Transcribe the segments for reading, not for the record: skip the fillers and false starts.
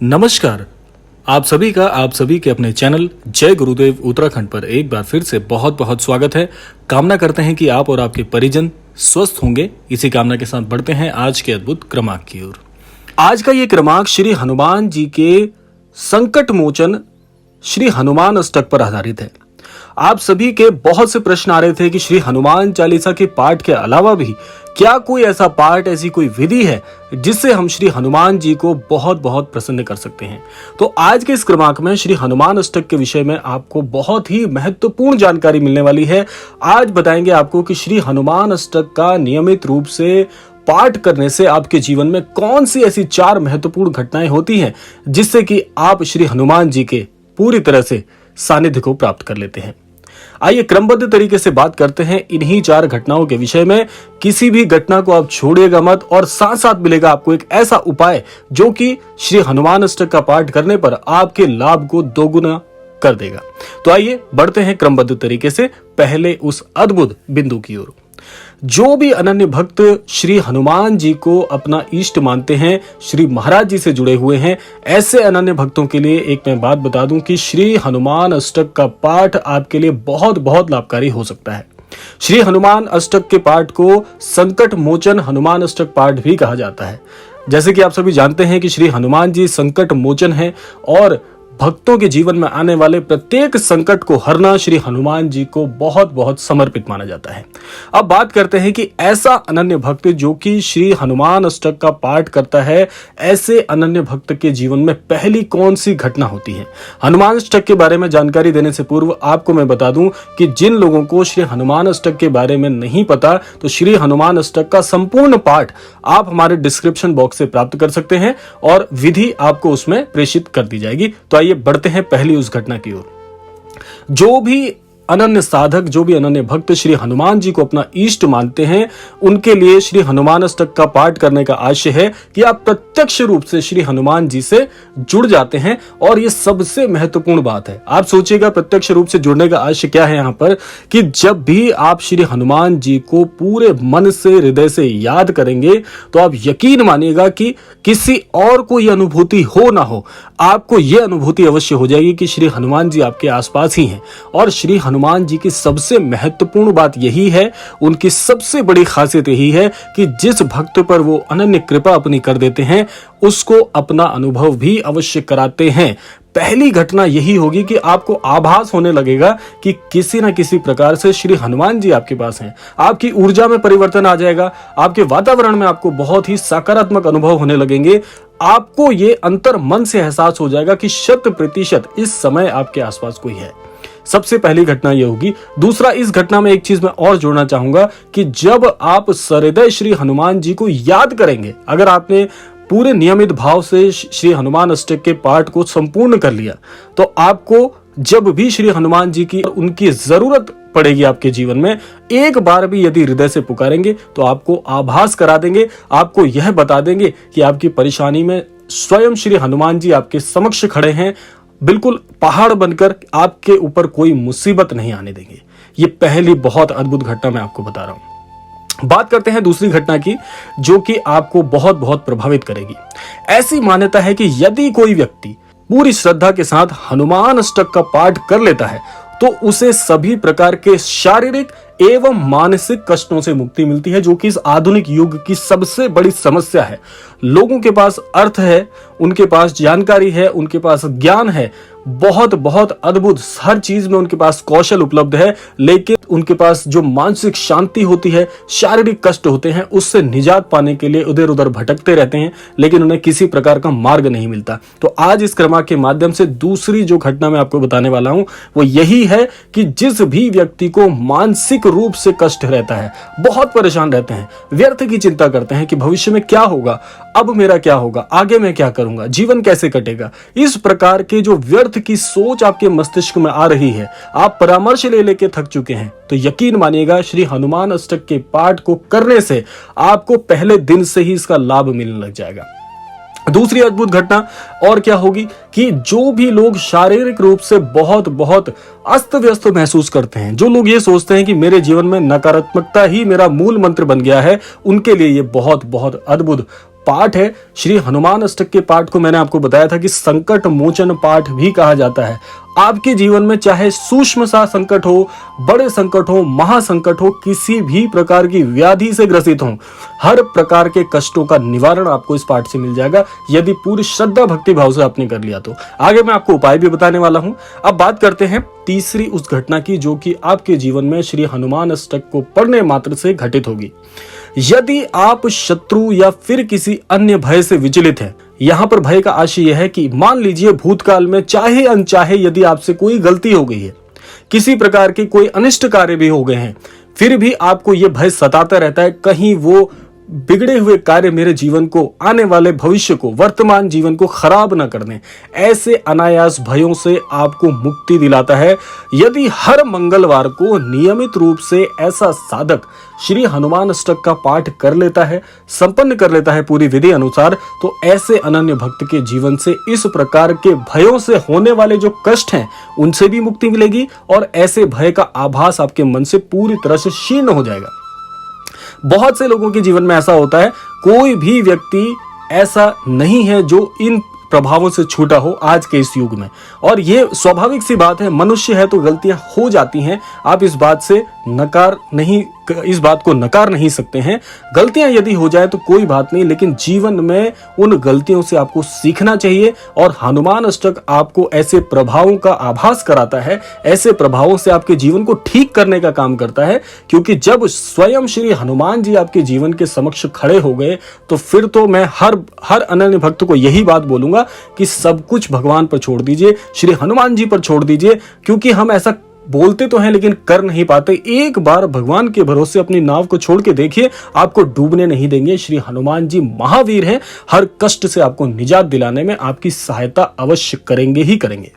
नमस्कार। आप सभी के अपने चैनल जय गुरुदेव उत्तराखंड पर एक बार फिर से बहुत बहुत स्वागत है। कामना करते हैं कि आप और आपके परिजन स्वस्थ होंगे। इसी कामना के साथ बढ़ते हैं आज के अद्भुत क्रमांक की ओर। आज का ये क्रमांक श्री हनुमान जी के संकट मोचन श्री हनुमान अष्टक पर आधारित है। आप सभी के बहुत से प्रश्न आ रहे थे कि श्री हनुमान चालीसा के पाठ के अलावा भी क्या कोई ऐसा पाठ, ऐसी कोई विधि है जिससे हम श्री हनुमान जी को बहुत बहुत प्रसन्न कर सकते हैं। तो आज के इस क्रमांक में श्री हनुमान अष्टक के विषय में आपको बहुत ही महत्वपूर्ण जानकारी मिलने वाली है। आज बताएंगे आपको कि श्री हनुमान अष्टक का नियमित रूप से पाठ करने से आपके जीवन में कौन सी ऐसी 4 महत्वपूर्ण घटनाएं होती हैं जिससे कि आप श्री हनुमान जी के पूरी तरह से सानिध्य को प्राप्त कर लेते हैं। आइए क्रमबद्ध तरीके से बात करते हैं इन्हीं 4 घटनाओं के विषय में। किसी भी घटना को आप छोड़िएगा मत और साथ साथ मिलेगा आपको एक ऐसा उपाय जो कि श्री हनुमान अष्टक का पाठ करने पर आपके लाभ को दोगुना कर देगा। तो आइए बढ़ते हैं क्रमबद्ध तरीके से पहले उस अद्भुत बिंदु की ओर। जो भी अनन्य भक्त श्री हनुमान जी को अपना इष्ट मानते हैं, श्री महाराज जी से जुड़े हुए हैं, ऐसे अनन्य भक्तों के लिए एक मैं बात बता दूं कि श्री हनुमान अष्टक का पाठ आपके लिए बहुत बहुत लाभकारी हो सकता है। श्री हनुमान अष्टक के पाठ को संकट मोचन हनुमान अष्टक पाठ भी कहा जाता है। जैसे कि आप सभी जानते हैं कि श्री हनुमान जी संकट मोचन है और भक्तों के जीवन में आने वाले प्रत्येक संकट को हरना श्री हनुमान जी को बहुत बहुत समर्पित माना जाता है। अब बात करते हैं कि ऐसा अनन्य भक्त जो कि श्री हनुमान अष्टक का पाठ करता है, ऐसे अनन्य भक्त के जीवन में पहली कौन सी घटना होती है। हनुमान अष्टक के बारे में जानकारी देने से पूर्व आपको मैं बता दूं कि जिन लोगों को श्री हनुमान अष्टक के बारे में नहीं पता तो श्री हनुमान अष्टक का संपूर्ण पाठ आप हमारे डिस्क्रिप्शन बॉक्स से प्राप्त कर सकते हैं और विधि आपको उसमें प्रेषित कर दी जाएगी। तो आइए बढ़ते हैं पहली उस घटना की ओर। जो भी अनन्य साधक, जो भी अनन्य भक्त श्री हनुमान जी को अपना इष्ट मानते हैं, उनके लिए श्री हनुमान अष्टक का पाठ करने का आशय है कि आप प्रत्यक्ष रूप से श्री हनुमान जी से जुड़ जाते हैं। और ये सबसे महत्वपूर्ण बात है। आप सोचिएगा प्रत्यक्ष रूप से जुड़ने का आशय क्या है यहाँ पर, कि जब भी आप श्री हनुमान जी को पूरे मन से, हृदय से याद करेंगे तो आप यकीन मानिएगा कि किसी और को यह अनुभूति हो ना हो, आपको यह अनुभूति अवश्य हो जाएगी कि श्री हनुमान जी आपके आसपास ही हैं। और श्री हनुमान जी की सबसे महत्वपूर्ण बात यही है, उनकी सबसे बड़ी खासियत यही है कि जिस भक्त पर वो अनन्य कृपा अपनी कर देते हैं उसको अपना अनुभव भी अवश्य कराते हैं। पहली घटना यही होगी कि आपको आभास होने लगेगा कि किसी न किसी प्रकार से श्री हनुमान जी आपके पास हैं। आपकी ऊर्जा में परिवर्तन आ जाएगा, आपके वातावरण में आपको बहुत ही सकारात्मक अनुभव होने लगेंगे। आपको ये अंतर मन से एहसास हो जाएगा कि 100% इस समय आपके आसपास कोई है। सबसे पहली घटना यह होगी। दूसरा, इस घटना में एक चीज मैं और जोड़ना चाहूंगा कि जब आप सहृदय श्री हनुमान जी को याद करेंगे, अगर आपने पूरे नियमित भाव से श्री हनुमान अष्टक के पाठ को संपूर्ण कर लिया तो आपको जब भी श्री हनुमान जी की उनकी जरूरत पड़ेगी आपके जीवन में, एक बार भी यदि हृदय से पुकारेंगे तो आपको आभास करा देंगे, आपको यह बता देंगे कि आपकी परेशानी में स्वयं श्री हनुमान जी आपके समक्ष खड़े हैं, बिल्कुल पहाड़ बनकर आपके ऊपर कोई मुसीबत नहीं आने देंगे। ये पहली बहुत अद्भुत घटना मैं आपको बता रहा हूं। बात करते हैं दूसरी घटना की जो कि आपको बहुत बहुत प्रभावित करेगी। ऐसी मान्यता है कि यदि कोई व्यक्ति पूरी श्रद्धा के साथ हनुमान अष्टक का पाठ कर लेता है तो उसे सभी प्रकार के शारीरिक एवं मानसिक कष्टों से मुक्ति मिलती है, जो कि इस आधुनिक युग की सबसे बड़ी समस्या है। लोगों के पास अर्थ है, उनके पास जानकारी है, उनके पास ज्ञान है, बहुत बहुत अद्भुत हर चीज में उनके पास कौशल उपलब्ध है, लेकिन उनके पास जो मानसिक शांति होती है, शारीरिक कष्ट होते हैं, उससे निजात पाने के लिए इधर उधर भटकते रहते हैं, लेकिन उन्हें किसी प्रकार का मार्ग नहीं मिलता। तो आज इस क्रमांक के माध्यम से दूसरी जो घटना मैं आपको बताने वाला हूं वो यही है कि जिस भी व्यक्ति को मानसिक रूप से कष्ट रहता है, बहुत परेशान रहते हैं, व्यर्थ की चिंता करते हैं कि भविष्य में क्या होगा, अब मेरा क्या होगा, आगे मैं क्या करूंगा, जीवन कैसे कटेगा, इस प्रकार के जो व्यर्थ की सोच आपके मस्तिष्क में आ रही है, आप परामर्श ले लेके थक चुके हैं, तो यकीन मानिएगा श्री हनुमान अष्टक के पाठ को करने से आपको पहले दिन से ही इसका लाभ मिलने लग जाएगा। दूसरी अद्भुत घटना और क्या होगी कि जो भी लोग शारीरिक रूप से बहुत बहुत अस्त व्यस्त महसूस करते हैं, जो लोग ये सोचते हैं कि मेरे जीवन में नकारात्मकता ही मेरा मूल मंत्र बन गया है, उनके लिए ये बहुत बहुत अद्भुत पाठ है श्री हनुमान अष्टक के पाठ को मैंने आपको बताया था कि संकट मोचन पाठ भी कहा जाता है। आपके जीवन में चाहे सूक्ष्म सा संकट हो, बड़े संकट हो, महासंकट हो, किसी भी प्रकार की व्याधि से ग्रसित हो, हर प्रकार के कष्टों का निवारण आपको इस पाठ से मिल जाएगा यदि पूरी श्रद्धा भक्ति भाव से आपने कर लिया तो। आगे मैं आपको उपाय भी बताने वाला हूं। अब बात करते हैं तीसरी उस घटना की जो कि आपके जीवन में श्री हनुमान अष्टक को पढ़ने मात्र से घटित होगी। यदि आप शत्रु या फिर किसी अन्य भय से विचलित हैं, यहां पर भय का आशय यह है कि मान लीजिए भूतकाल में चाहे अनचाहे यदि आपसे कोई गलती हो गई है, किसी प्रकार के कोई अनिष्ट कार्य भी हो गए हैं, फिर भी आपको यह भय सताता रहता है कहीं वो बिगड़े हुए कार्य मेरे जीवन को, आने वाले भविष्य को, वर्तमान जीवन को खराब ना कर दें। ऐसे अनायास भयों से आपको मुक्ति दिलाता है यदि हर मंगलवार को नियमित रूप से ऐसा साधक श्री हनुमान अष्टक का पाठ कर लेता है, संपन्न कर लेता है पूरी विधि अनुसार, तो ऐसे अनन्य भक्त के जीवन से इस प्रकार के भयों से होने वाले जो कष्ट हैं उनसे भी मुक्ति मिलेगी और ऐसे भय का आभास आपके मन से पूरी तरह से क्षीण हो जाएगा। बहुत से लोगों के जीवन में ऐसा होता है, कोई भी व्यक्ति ऐसा नहीं है जो इन प्रभावों से छूटा हो आज के इस युग में। और ये स्वाभाविक सी बात है, मनुष्य है तो गलतियां हो जाती हैं। आप इस बात को नकार नहीं सकते हैं। गलतियां यदि हो जाए तो कोई बात नहीं, लेकिन जीवन में उन गलतियों से आपको सीखना चाहिए और हनुमान अष्टक आपको ऐसे प्रभावों का आभास कराता है, ऐसे प्रभावों से आपके जीवन को ठीक करने का काम करता है। क्योंकि जब स्वयं श्री हनुमान जी आपके जीवन के समक्ष खड़े हो गए तो फिर तो मैं हर अनन्य भक्त को यही बात बोलूंगा कि सब कुछ भगवान पर छोड़ दीजिए, श्री हनुमान जी पर छोड़ दीजिए। क्योंकि हम ऐसा बोलते तो हैं लेकिन कर नहीं पाते। एक बार भगवान के भरोसे अपनी नाव को छोड़ के देखिए, आपको डूबने नहीं देंगे। श्री हनुमान जी महावीर हैं, हर कष्ट से आपको निजात दिलाने में आपकी सहायता अवश्य करेंगे ही करेंगे।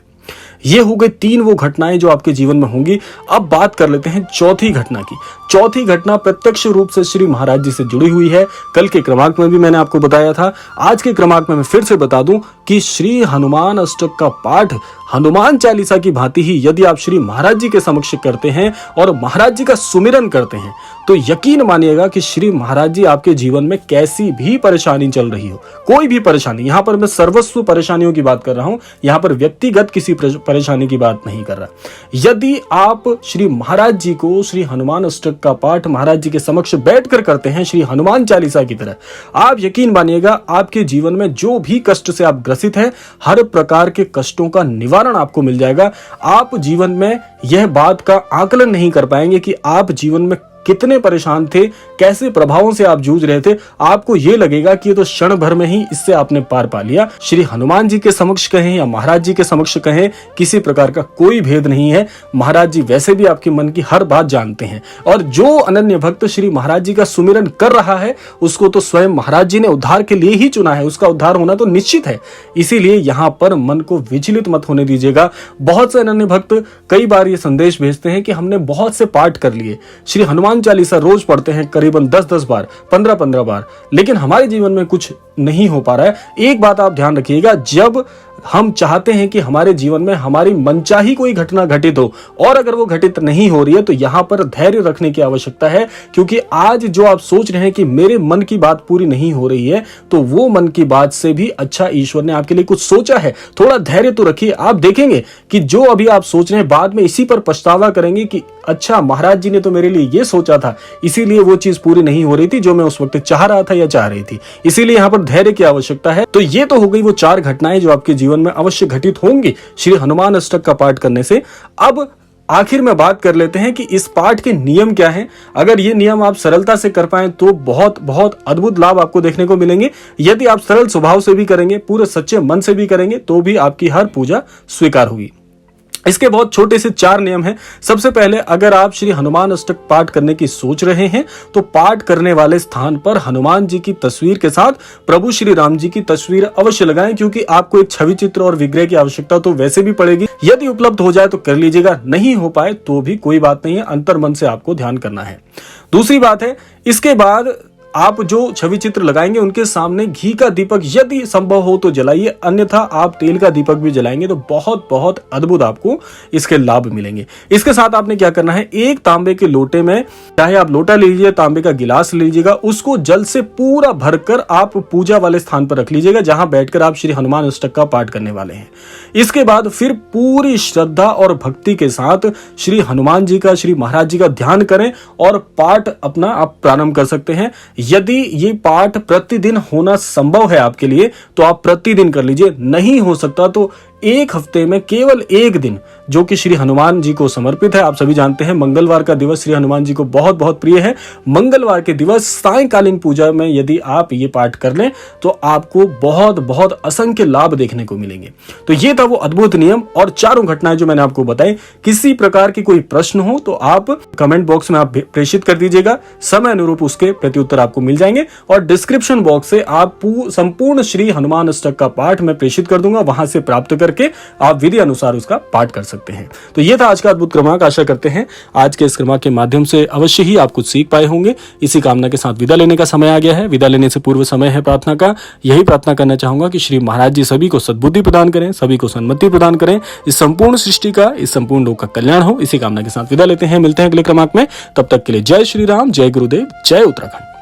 ये हो गई 3 वो घटनाएं जो आपके जीवन में होंगी। अब बात कर लेते हैं चौथी घटना की। चौथी घटना प्रत्यक्ष रूप से श्री महाराज जी से जुड़ी हुई है। कल के क्रमांक में भी मैंने आपको बताया था, आज के क्रमांक में मैं फिर से बता दूं कि श्री हनुमान अष्टक का पाठ हनुमान चालीसा की भांति ही यदि आप श्री महाराज जी के समक्ष करते हैं और महाराज जी का सुमिरन करते हैं तो यकीन मानिएगा कि श्री महाराज जी आपके जीवन में कैसी भी परेशानी चल रही हो, कोई भी परेशानी, यहां पर मैं सर्वस्व परेशानियों की बात कर रहा हूं, यहां पर व्यक्तिगत किसी परेशानी की बात नहीं कर रहा। यदि आप श्री महाराज जी को श्री हनुमान अष्टक का पाठ महाराज जी के समक्ष बैठकर करते हैं श्री हनुमान चालीसा की तरह, आप यकीन मानिएगा आपके जीवन में जो भी कष्ट से आप ग्रसित हैं, हर प्रकार के कष्टों का निवारण आपको मिल जाएगा। आप जीवन में यह बात का आकलन नहीं कर पाएंगे कि आप जीवन में कितने परेशान थे, कैसे प्रभावों से आप जूझ रहे थे। आपको यह लगेगा कि ये तो क्षण भर में ही इससे आपने पार पा लिया। श्री हनुमान जी के समक्ष कहें या महाराज जी के समक्ष कहें, किसी प्रकार का कोई भेद नहीं है। महाराज जी वैसे भी आपके मन की हर बात जानते हैं और जो अनन्य भक्त श्री महाराज जी का सुमिरन कर रहा है उसको तो स्वयं महाराज जी ने उद्धार के लिए ही चुना है, उसका उद्धार होना तो निश्चित है। इसीलिए यहाँ पर मन को विचलित मत होने दीजिएगा। बहुत से अनन्य भक्त कई बार ये संदेश भेजते हैं कि हमने बहुत से पाठ कर लिए, श्री हनुमान चालीसा रोज पढ़ते हैं करीबन 10-10 बार, 15-15 बार, लेकिन हमारे जीवन में कुछ नहीं हो पा रहा है। एक बात आप ध्यान रखिएगा, जब हम चाहते हैं कि हमारे जीवन में हमारी मनचाही कोई घटना घटित हो और अगर वो घटित नहीं हो रही है तो यहां पर धैर्य रखने की आवश्यकता है। क्योंकि आज जो आप सोच रहे हैं कि मेरे मन की बात पूरी नहीं हो रही है, तो वो मन की बात से भी अच्छा ईश्वर ने आपके लिए कुछ सोचा है। थोड़ा धैर्य तो रखिए, आप देखेंगे कि जो अभी आप सोच रहे हैं बाद में इसी पर पछतावा करेंगे कि अच्छा महाराज जी ने तो मेरे लिए ये सोचा था, इसीलिए वो चीज पूरी नहीं हो रही थी जो मैं उस वक्त चाह रहा था या चाह रही थी। इसीलिए यहाँ पर धैर्य की आवश्यकता है। तो ये तो हो गई वो 4 घटनाएं जो आपके जीवन में अवश्य घटित होंगी श्री हनुमान अष्टक का पाठ करने से। अब आखिर में बात कर लेते हैं कि इस पाठ के नियम क्या हैं। अगर ये नियम आप सरलता से कर पाएं तो बहुत बहुत अद्भुत लाभ आपको देखने को मिलेंगे। यदि आप सरल स्वभाव से भी करेंगे, पूरे सच्चे मन से भी करेंगे, तो भी आपकी हर पूजा स्वीकार होगी। इसके बहुत छोटे से 4 नियम हैं। सबसे पहले, अगर आप श्री हनुमान अष्टक पाठ करने की सोच रहे हैं तो पाठ करने वाले स्थान पर हनुमान जी की तस्वीर के साथ प्रभु श्री राम जी की तस्वीर अवश्य लगाएं, क्योंकि आपको एक छवि चित्र और विग्रह की आवश्यकता तो वैसे भी पड़ेगी। यदि उपलब्ध हो जाए तो कर लीजिएगा, नहीं हो पाए तो भी कोई बात नहीं है, अंतर मन से आपको ध्यान करना है। दूसरी बात है, इसके बाद आप जो छवि चित्र लगाएंगे उनके सामने घी का दीपक यदि संभव हो तो जलाइए, अन्यथा आप तेल का दीपक भी जलाएंगे तो बहुत बहुत अद्भुत आपको इसके लाभ मिलेंगे। इसके साथ आपने क्या करना है, एक तांबे के लोटे में, चाहे आप लोटा ले लीजिए, तांबे का गिलास लीजिएगा, उसको जल से पूरा भरकर आप पूजा वाले स्थान पर रख लीजिएगा जहां बैठकर आप श्री हनुमान अष्टक का पाठ करने वाले हैं। इसके बाद फिर पूरी श्रद्धा और भक्ति के साथ श्री हनुमान जी का, श्री महाराज जी का ध्यान करें और पाठ अपना आप प्रारंभ कर सकते हैं। यदि ये पाठ प्रतिदिन होना संभव है आपके लिए तो आप प्रतिदिन कर लीजिए, नहीं हो सकता तो एक हफ्ते में केवल एक दिन जो कि श्री हनुमान जी को समर्पित है। आप सभी जानते हैं मंगलवार का दिवस श्री हनुमान जी को बहुत बहुत प्रिय है। मंगलवार के दिवस सायंकालीन पूजा में यदि आप ये पाठ कर लें तो आपको बहुत बहुत असंख्य लाभ देखने को मिलेंगे। तो ये था वो अद्भुत नियम और चारों घटनाएं जो मैंने आपको बताई। किसी प्रकार की कोई प्रश्न हो तो आप कमेंट बॉक्स में आप प्रेषित कर दीजिएगा, समय अनुरूप उसके प्रत्युत्तर आपको मिल जाएंगे और डिस्क्रिप्शन बॉक्स से आप संपूर्ण श्री हनुमान अष्टक का पाठ मैं प्रेषित कर दूंगा, वहां से प्राप्त करके आप विधि अनुसार उसका पाठ कर सकते हैं। तो यह था आज का अद्भुत क्रमांक। आशा करते हैं आज के इस क्रमांक के माध्यम से अवश्य ही आप कुछ सीख पाए होंगे। इसी कामना के साथ विदा लेने का समय आ गया है। विदा लेने से पूर्व समय है प्रार्थना का। यही प्रार्थना करना चाहूंगा कि श्री महाराज जी सभी को सद्बुद्धि प्रदान करें, सभी को सन्मति प्रदान करें, इस संपूर्ण सृष्टि का, इस संपूर्ण लोक का कल्याण हो। इसी कामना के साथ विदा लेते हैं, मिलते हैं अगले क्रमांक में। तब तक के लिए जय श्री राम, जय गुरुदेव, जय उत्तराखंड।